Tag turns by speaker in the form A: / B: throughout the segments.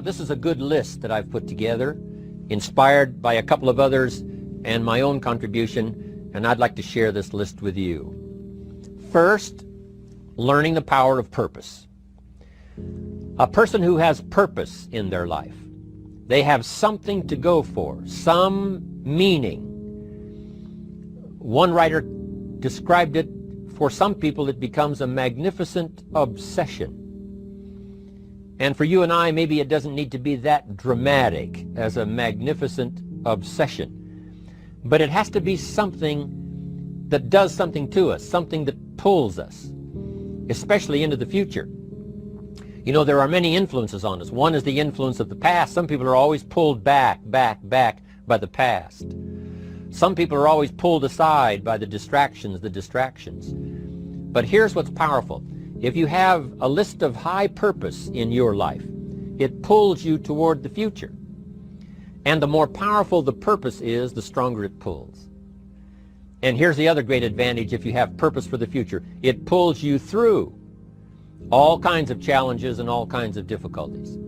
A: This is a good list that I've put together, inspired by a couple of others and my own contribution, and I'd like to share this list with you. First, learning the power of purpose. A person who has purpose in their life, they have something to go for, some meaning. One writer described it, for some people it becomes a magnificent obsession. And for you and I, maybe it doesn't need to be that dramatic as a magnificent obsession. But it has to be something that does something to us, something that pulls us, especially into the future. You know, there are many influences on us. One is the influence of the past. Some people are always pulled back by the past. Some people are always pulled aside by the distractions. But here's what's powerful. If you have a list of high purpose in your life, it pulls you toward the future. And the more powerful the purpose is, the stronger it pulls. And here's the other great advantage if you have purpose for the future. It pulls you through all kinds of challenges and all kinds of difficulties.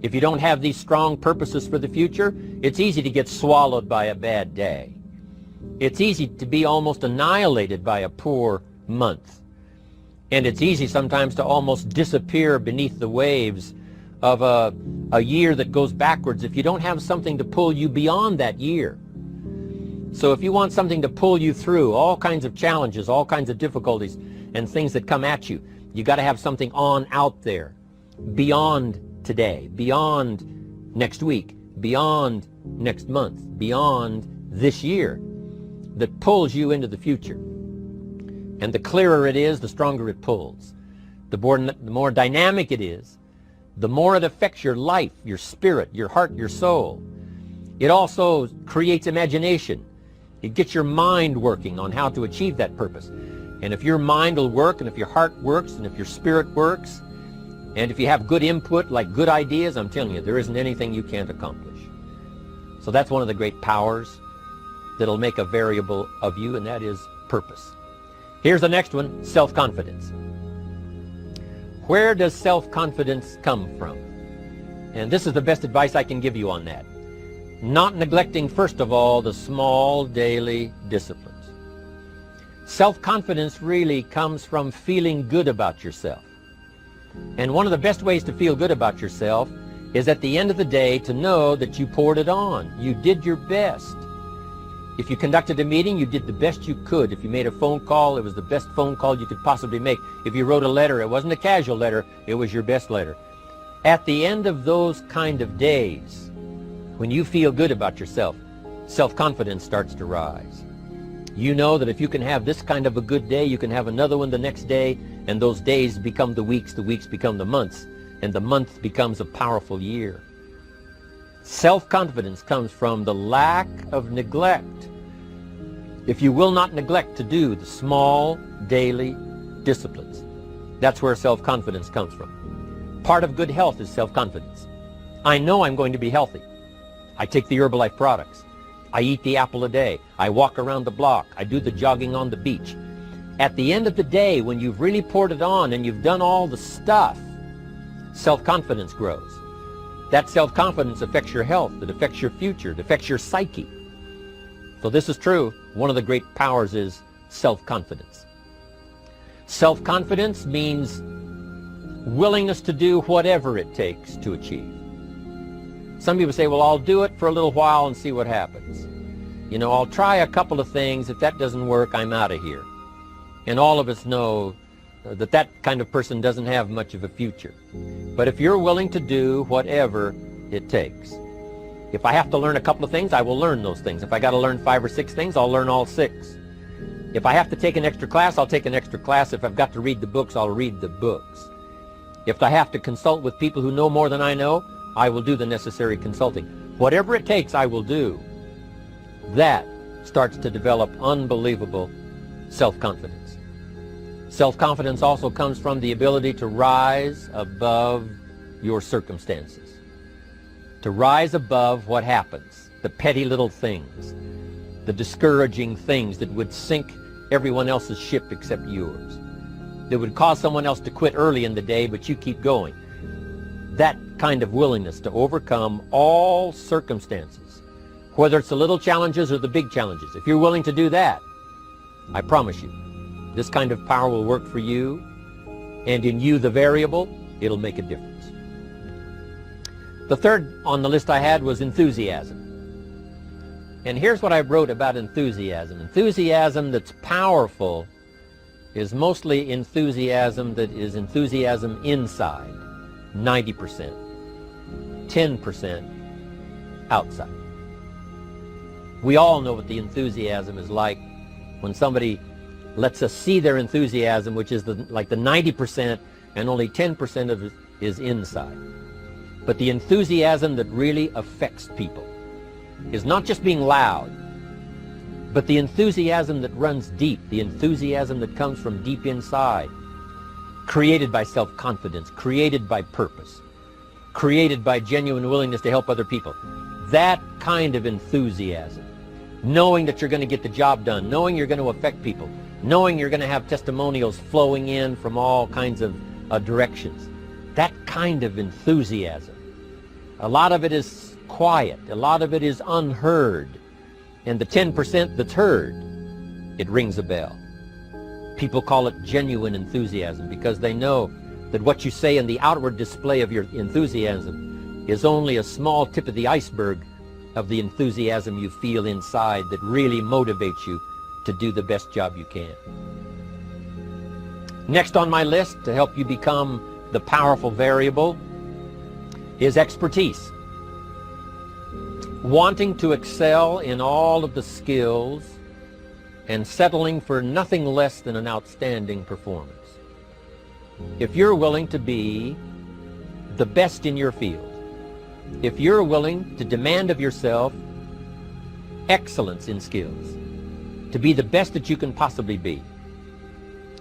A: If you don't have these strong purposes for the future, it's easy to get swallowed by a bad day. It's easy to be almost annihilated by a poor month. And it's easy sometimes to almost disappear beneath the waves of a year that goes backwards if you don't have something to pull you beyond that year. So if you want something to pull you through all kinds of challenges, all kinds of difficulties and things that come at you, you got to have something on out there, beyond today, beyond next week, beyond next month, beyond this year, that pulls you into the future. And the clearer it is, the stronger it pulls. The more dynamic it is, the more it affects your life, your spirit, your heart, your soul. It also creates imagination. It gets your mind working on how to achieve that purpose. And if your mind will work, and if your heart works, and if your spirit works, and if you have good input, like good ideas, I'm telling you, there isn't anything you can't accomplish. So that's one of the great powers that'll make a variable of you, and that is purpose. Here's the next one, self-confidence. Where does self-confidence come from? And this is the best advice I can give you on that. Not neglecting, first of all, the small daily disciplines. Self-confidence really comes from feeling good about yourself. And one of the best ways to feel good about yourself is at the end of the day to know that you poured it on. You did your best. If you conducted a meeting, you did the best you could. If you made a phone call, it was the best phone call you could possibly make. If you wrote a letter, it wasn't a casual letter, it was your best letter. At the end of those kind of days, when you feel good about yourself, self-confidence starts to rise. You know that if you can have this kind of a good day, you can have another one the next day, and those days become the weeks become the months, and the month becomes a powerful year. Self-confidence comes from the lack of neglect. If you will not neglect to do the small daily disciplines, that's where self-confidence comes from. Part of good health is self-confidence. I know I'm going to be healthy. I take the Herbalife products. I eat the apple a day. I walk around the block. I do the jogging on the beach. At the end of the day, when you've really poured it on and you've done all the stuff, self-confidence grows. That self-confidence affects your health. It affects your future. It affects your psyche. So this is true. One of the great powers is self-confidence. Self-confidence means willingness to do whatever it takes to achieve. Some people say, well, I'll do it for a little while and see what happens. You know, I'll try a couple of things. If that doesn't work, I'm out of here. And all of us know that that kind of person doesn't have much of a future. But if you're willing to do whatever it takes, if I have to learn a couple of things, I will learn those things. If I got to learn 5 or 6 things, I'll learn all 6. If I have to take an extra class, I'll take an extra class. If I've got to read the books, I'll read the books. If I have to consult with people who know more than I know, I will do the necessary consulting. Whatever it takes, I will do. That starts to develop unbelievable self-confidence. Self-confidence also comes from the ability to rise above your circumstances, to rise above what happens, the petty little things, the discouraging things that would sink everyone else's ship except yours, that would cause someone else to quit early in the day, but you keep going. That kind of willingness to overcome all circumstances, whether it's the little challenges or the big challenges. If you're willing to do that, I promise you, this kind of power will work for you, and in you, the variable, it'll make a difference. The third on the list I had was enthusiasm. And here's what I wrote about enthusiasm. Enthusiasm that's powerful is mostly enthusiasm that is enthusiasm inside, 90%, 10% outside. We all know what the enthusiasm is like when somebody lets us see their enthusiasm, which is like the 90%, and only 10% of it is inside. But the enthusiasm that really affects people is not just being loud, but the enthusiasm that runs deep, the enthusiasm that comes from deep inside, created by self-confidence, created by purpose, created by genuine willingness to help other people. That kind of enthusiasm, knowing that you're going to get the job done, knowing you're going to affect people, knowing you're going to have testimonials flowing in from all kinds of directions. That kind of enthusiasm. A lot of it is quiet. A lot of it is unheard. And the 10% that's heard, it rings a bell. People call it genuine enthusiasm because they know that what you say in the outward display of your enthusiasm is only a small tip of the iceberg of the enthusiasm you feel inside that really motivates you to do the best job you can. Next on my list to help you become the powerful variable is expertise. Wanting to excel in all of the skills and settling for nothing less than an outstanding performance. If you're willing to be the best in your field, if you're willing to demand of yourself excellence in skills, to be the best that you can possibly be.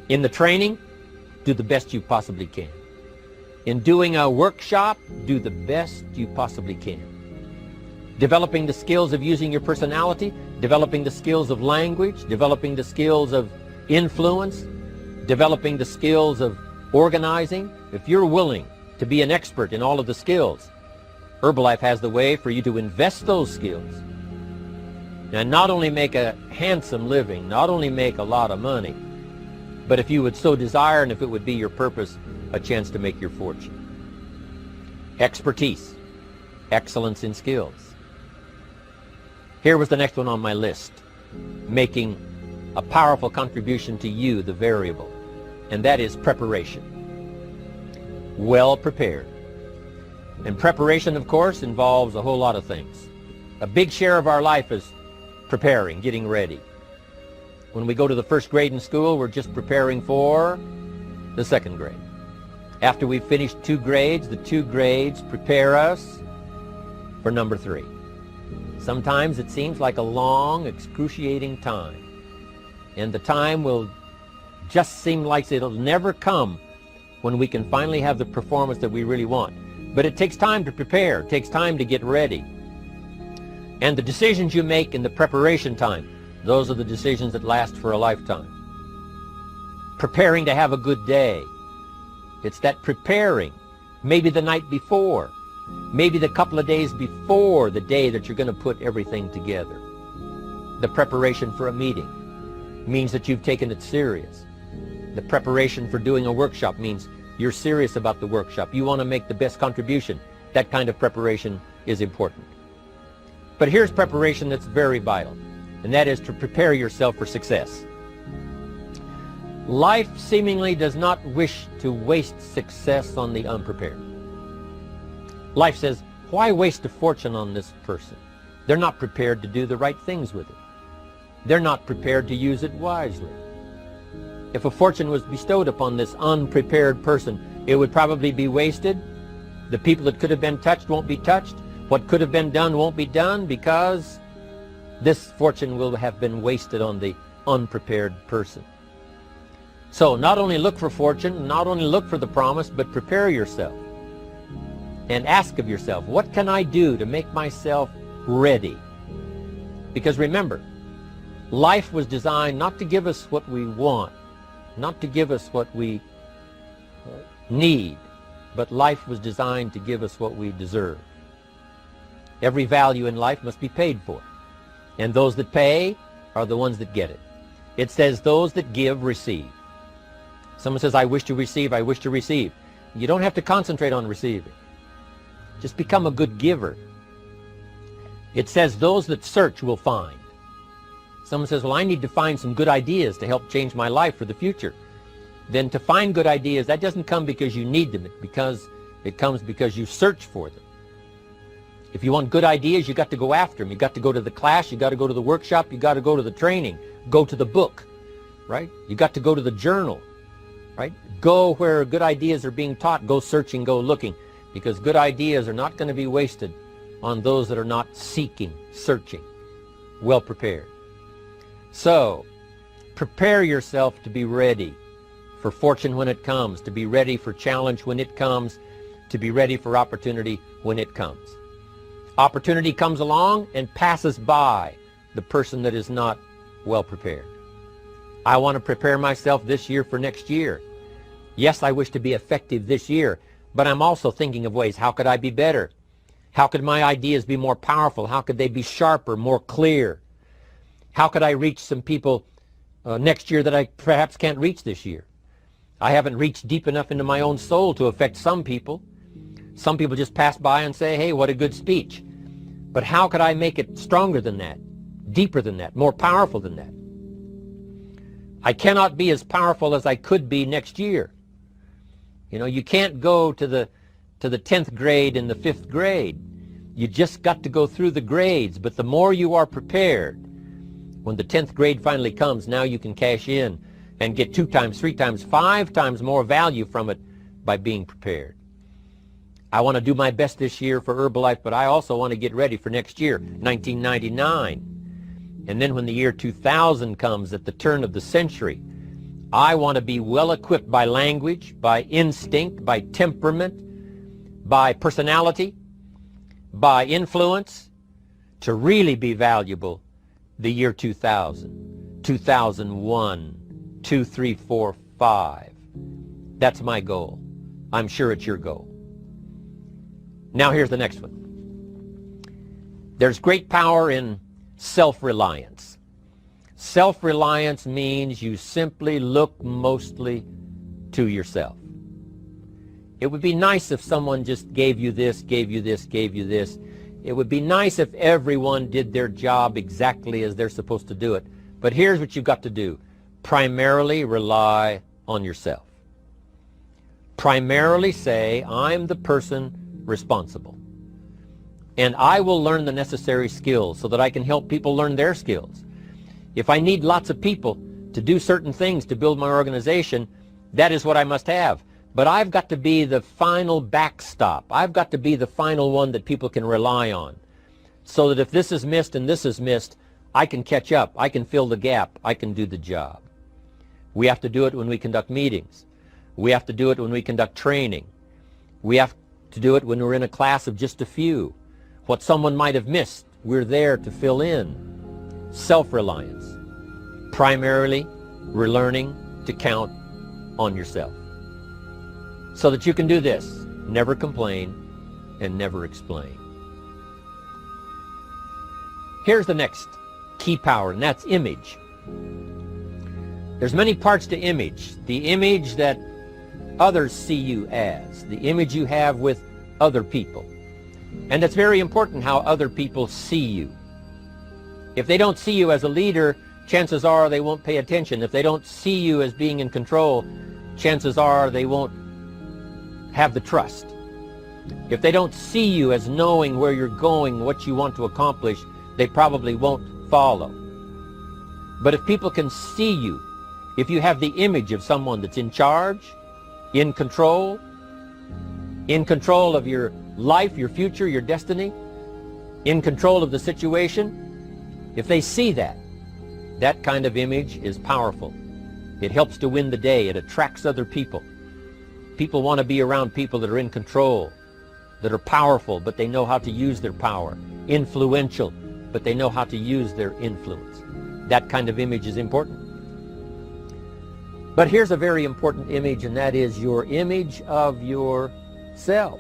A: In the training, do the best you possibly can. In doing a workshop, do the best you possibly can. Developing the skills of using your personality, developing the skills of language, developing the skills of influence, developing the skills of organizing. If you're willing to be an expert in all of the skills, Herbalife has the way for you to invest those skills and not only make a handsome living, not only make a lot of money, but if you would so desire and if it would be your purpose, a chance to make your fortune. Expertise, excellence in skills. Here was the next one on my list, making a powerful contribution to you, the variable, and that is preparation. Well prepared. And preparation, of course, involves a whole lot of things. A big share of our life is preparing, getting ready. When we go to the first grade in school, we're just preparing for the second grade. After we've finished 2 grades, the 2 grades prepare us for number 3. Sometimes it seems like a long, excruciating time. And the time will just seem like it'll never come when we can finally have the performance that we really want. But it takes time to prepare. It takes time to get ready. And the decisions you make in the preparation time, those are the decisions that last for a lifetime. Preparing to have a good day. It's that preparing, maybe the night before, maybe the couple of days before the day that you're going to put everything together. The preparation for a meeting means that you've taken it serious. The preparation for doing a workshop means you're serious about the workshop. You want to make the best contribution. That kind of preparation is important. But here's preparation that's very vital, and that is to prepare yourself for success. Life seemingly does not wish to waste success on the unprepared. Life says, why waste a fortune on this person? They're not prepared to do the right things with it. They're not prepared to use it wisely. If a fortune was bestowed upon this unprepared person, it would probably be wasted. The people that could have been touched won't be touched. What could have been done won't be done because this fortune will have been wasted on the unprepared person. So not only look for fortune, not only look for the promise, but prepare yourself and ask of yourself, what can I do to make myself ready? Because remember, life was designed not to give us what we want, not to give us what we need, but life was designed to give us what we deserve. Every value in life must be paid for, and those that pay are the ones that get it. It says those that give receive. Someone says, I wish to receive, I wish to receive. You don't have to concentrate on receiving. Just become a good giver. It says those that search will find. Someone says, well, I need to find some good ideas to help change my life for the future. Then to find good ideas, that doesn't come because you need them. It comes because you search for them. If you want good ideas, you got to go after them. You got to go to the class, you got to go to the workshop, you got to go to the training, go to the book, right? You got to go to the journal, right? Go where good ideas are being taught, go searching, go looking, because good ideas are not going to be wasted on those that are not seeking, searching, well prepared. So, prepare yourself to be ready for fortune when it comes, to be ready for challenge when it comes, to be ready for opportunity when it comes. Opportunity comes along and passes by the person that is not well prepared. I want to prepare myself this year for next year. Yes, I wish to be effective this year, but I'm also thinking of ways, how could I be better? How could my ideas be more powerful? How could they be sharper, more clear? How could I reach some people next year that I perhaps can't reach this year? I haven't reached deep enough into my own soul to affect some people. Some people just pass by and say, hey, what a good speech. But how could I make it stronger than that, deeper than that, more powerful than that? I cannot be as powerful as I could be next year. You know, you can't go to the 10th grade in the 5th grade. You just got to go through the grades. But the more you are prepared, when the 10th grade finally comes, now you can cash in and get 2 times, 3 times, 5 times more value from it by being prepared. I want to do my best this year for Herbalife, but I also want to get ready for next year, 1999. And then when the year 2000 comes, at the turn of the century, I want to be well equipped by language, by instinct, by temperament, by personality, by influence, to really be valuable the year 2000, 2001, 2, 3, 4, 5. That's my goal. I'm sure it's your goal. Now here's the next one. There's great power in self-reliance. Self-reliance means you simply look mostly to yourself. It would be nice if someone just gave you this, gave you this, gave you this. It would be nice if everyone did their job exactly as they're supposed to do it. But here's what you've got to do. Primarily rely on yourself. Primarily say, I'm the person responsible. And I will learn the necessary skills so that I can help people learn their skills. If I need lots of people to do certain things to build my organization, that is what I must have. But I've got to be the final backstop. I've got to be the final one that people can rely on. So that if this is missed and this is missed, I can catch up. I can fill the gap. I can do the job. We have to do it when we conduct meetings. We have to do it when we conduct training. We have to do it when we're in a class of just a few. What someone might have missed, we're there to fill in. Self-reliance. Primarily, we're learning to count on yourself. So that you can do this, never complain and never explain. Here's the next key power, and that's image. There's many parts to image. The image that others see you as, the image you have with other people. And it's very important how other people see you. If they don't see you as a leader, chances are they won't pay attention. If they don't see you as being in control, chances are they won't have the trust. If they don't see you as knowing where you're going, what you want to accomplish, they probably won't follow. But if people can see you, if you have the image of someone that's in charge, in control of your life, your future, your destiny, in control of the situation, if they see that, that kind of image is powerful. It helps to win the day. It attracts other people. People want to be around people that are in control, that are powerful, but they know how to use their power. Influential, but they know how to use their influence. That kind of image is important. But here's a very important image, and that is your image of your self.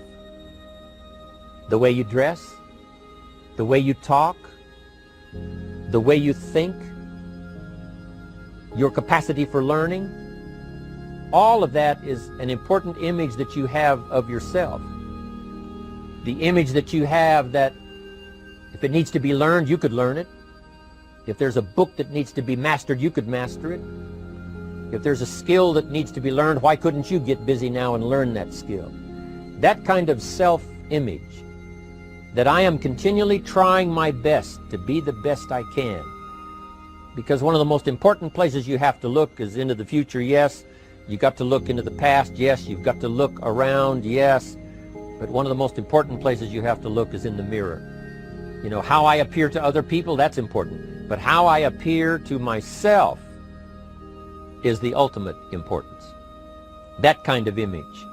A: The way you dress, the way you talk, the way you think, your capacity for learning, all of that is an important image that you have of yourself. The image that you have that if it needs to be learned, you could learn it. If there's a book that needs to be mastered, you could master it. If there's a skill that needs to be learned, why couldn't you get busy now and learn that skill? That kind of self-image, that I am continually trying my best to be the best I can. Because one of the most important places you have to look is into the future, yes. You got to look into the past, yes. You've got to look around, yes. But one of the most important places you have to look is in the mirror. You know, how I appear to other people, that's important. But how I appear to myself is the ultimate importance. That kind of image,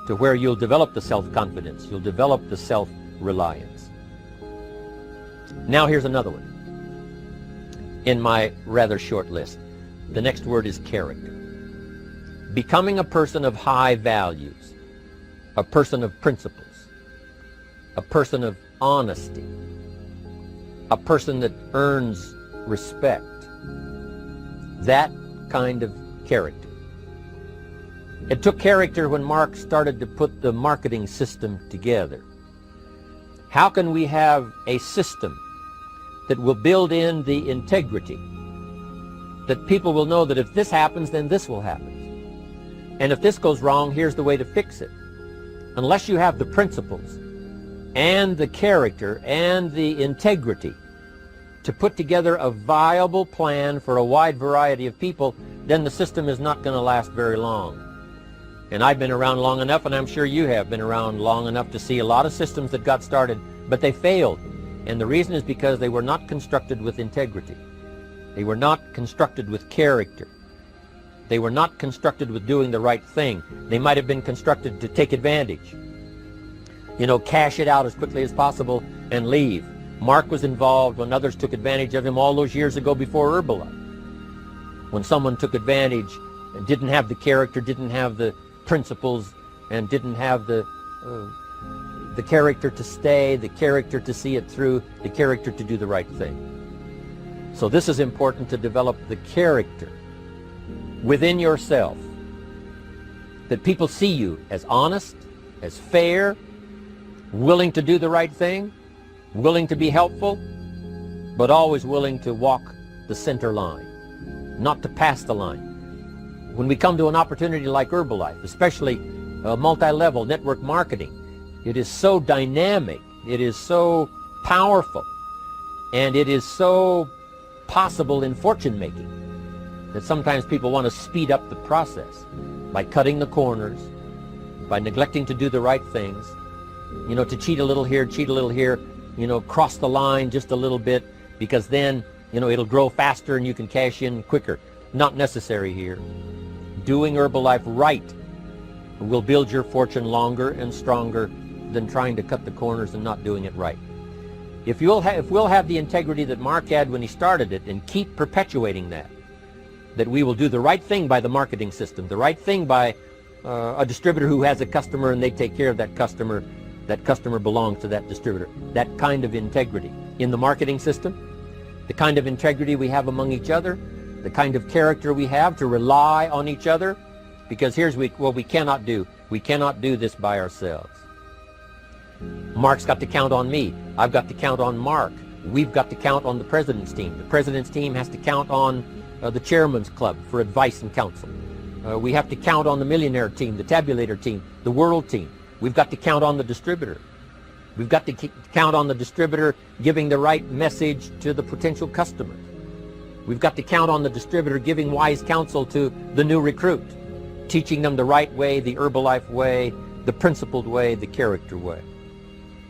A: to where you'll develop the self-confidence, you'll develop the self-reliance. Now here's another one in my rather short list. The next word is character. Becoming a person of high values, a person of principles, a person of honesty, a person that earns respect. That kind of character. It took character when Mark started to put the marketing system together. How can we have a system that will build in the integrity, that people will know that if this happens, then this will happen. And if this goes wrong, here's the way to fix it. Unless you have the principles and the character and the integrity to put together a viable plan for a wide variety of people, then the system is not going to last very long. And I've been around long enough, and I'm sure you have been around long enough to see a lot of systems that got started, but they failed. And the reason is because they were not constructed with integrity. They were not constructed with character. They were not constructed with doing the right thing. They might have been constructed to take advantage. You know, cash it out as quickly as possible and leave. Mark was involved when others took advantage of him all those years ago before Herbalife. When someone took advantage and didn't have the character, didn't have the principles, and didn't have the character to stay, the character to see it through, the character to do the right thing. So this is important, to develop the character within yourself, that people see you as honest, as fair, willing to do the right thing, willing to be helpful, but always willing to walk the center line, not to pass the line. When we come to an opportunity like Herbalife, especially multi-level network marketing, it is so dynamic, it is so powerful, and it is so possible in fortune making that sometimes people want to speed up the process by cutting the corners, by neglecting to do the right things, you know, to cheat a little here, you know, cross the line just a little bit, because then, you know, it'll grow faster and you can cash in quicker. Not necessary here. Doing Herbalife right will build your fortune longer and stronger than trying to cut the corners and not doing it right. If we'll have the integrity that Mark had when he started it, and keep perpetuating that we will do the right thing by the marketing system, the right thing by a distributor who has a customer and they take care of that customer belongs to that distributor. That kind of integrity in the marketing system, the kind of integrity we have among each other, the kind of character we have to rely on each other, because here's what we cannot do. We cannot do this by ourselves. Mark's got to count on me. I've got to count on Mark. We've got to count on the president's team. The president's team has to count on the chairman's club for advice and counsel. We have to count on the millionaire team, the tabulator team, the world team. We've got to count on the distributor. We've got to count on the distributor giving the right message to the potential customer. We've got to count on the distributor giving wise counsel to the new recruit, teaching them the right way, the Herbalife way, the principled way, the character way.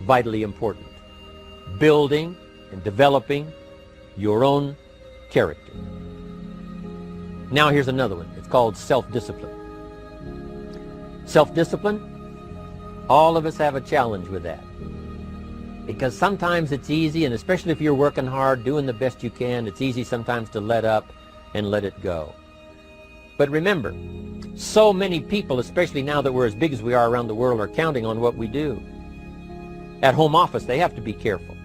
A: Vitally important. Building and developing your own character. Now here's another one. It's called self-discipline. Self-discipline, all of us have a challenge with that. Because sometimes it's easy, and especially if you're working hard, doing the best you can, it's easy sometimes to let up and let it go. But remember, So many people, especially now that we're as big as we are around the world, are counting on what we do. At home office, they have to be careful.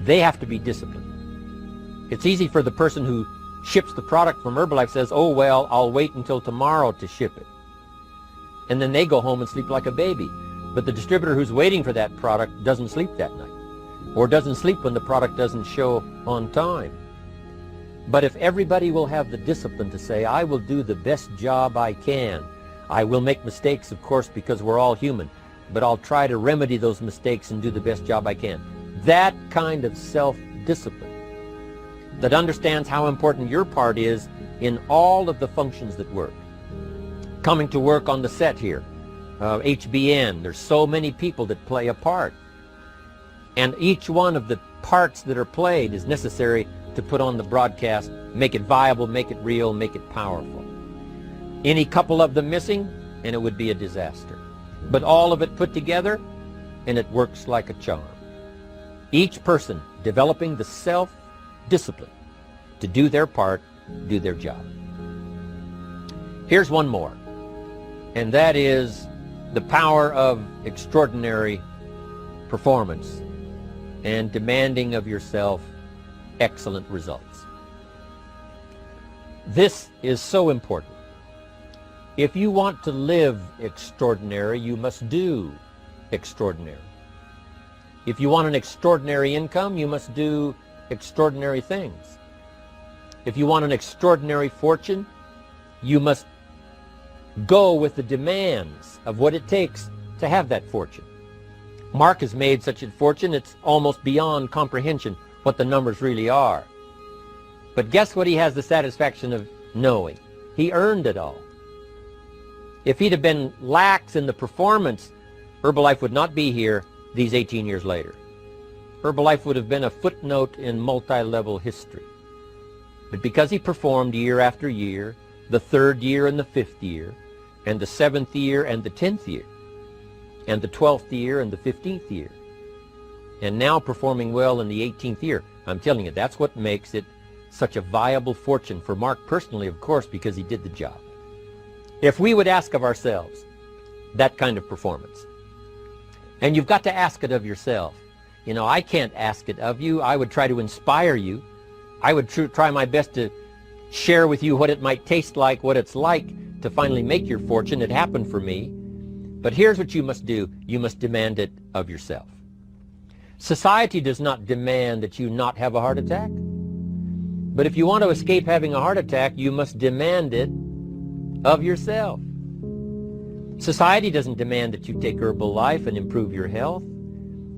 A: They have to be disciplined. It's easy for the person who ships the product from Herbalife says, oh, well, I'll wait until tomorrow to ship it. And then they go home and sleep like a baby. But the distributor who's waiting for that product doesn't sleep that night, or doesn't sleep when the product doesn't show on time. But if everybody will have the discipline to say, I will do the best job I can. I will make mistakes, of course, because we're all human, but I'll try to remedy those mistakes and do the best job I can. That kind of self-discipline that understands how important your part is in all of the functions that work. Coming to work on the set here, HBN, there's so many people that play a part. And each one of the parts that are played is necessary to put on the broadcast, make it viable, make it real, make it powerful. Any couple of them missing, and it would be a disaster. But all of it put together, and it works like a charm. Each person developing the self-discipline to do their part, do their job. Here's one more, and that is the power of extraordinary performance and demanding of yourself excellent results. This is so important. If you want to live extraordinary, you must do extraordinary. If you want an extraordinary income, you must do extraordinary things. If you want an extraordinary fortune, you must go with the demands of what it takes to have that fortune. Mark has made such a fortune, it's almost beyond comprehension what the numbers really are. But guess what he has the satisfaction of knowing? He earned it all. If he'd have been lax in the performance, Herbalife would not be here these 18 years later. Herbalife would have been a footnote in multi-level history. But because he performed year after year, the 3rd year and the 5th year, and the 7th year and the 10th year, and the 12th year and the 15th year, and now performing well in the 18th year, I'm telling you, that's what makes it such a viable fortune for Mark personally, of course, because he did the job. If we would ask of ourselves that kind of performance, and you've got to ask it of yourself. You know, I can't ask it of you. I would try to inspire you. I would try my best to share with you what it might taste like, what it's like to finally make your fortune. It happened for me. But here's what you must do. You must demand it of yourself. Society does not demand that you not have a heart attack. But if you want to escape having a heart attack, you must demand it of yourself. Society doesn't demand that you take Herbalife and improve your health.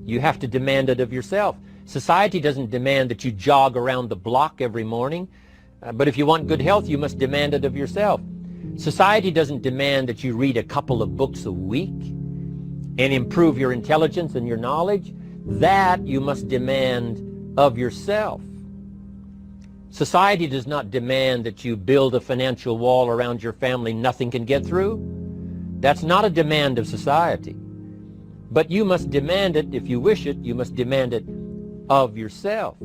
A: You have to demand it of yourself. Society doesn't demand that you jog around the block every morning. But if you want good health, you must demand it of yourself. Society doesn't demand that you read a couple of books a week and improve your intelligence and your knowledge. That you must demand of yourself. Society does not demand that you build a financial wall around your family nothing can get through. That's not a demand of society. But you must demand it, if you wish it, you must demand it of yourself.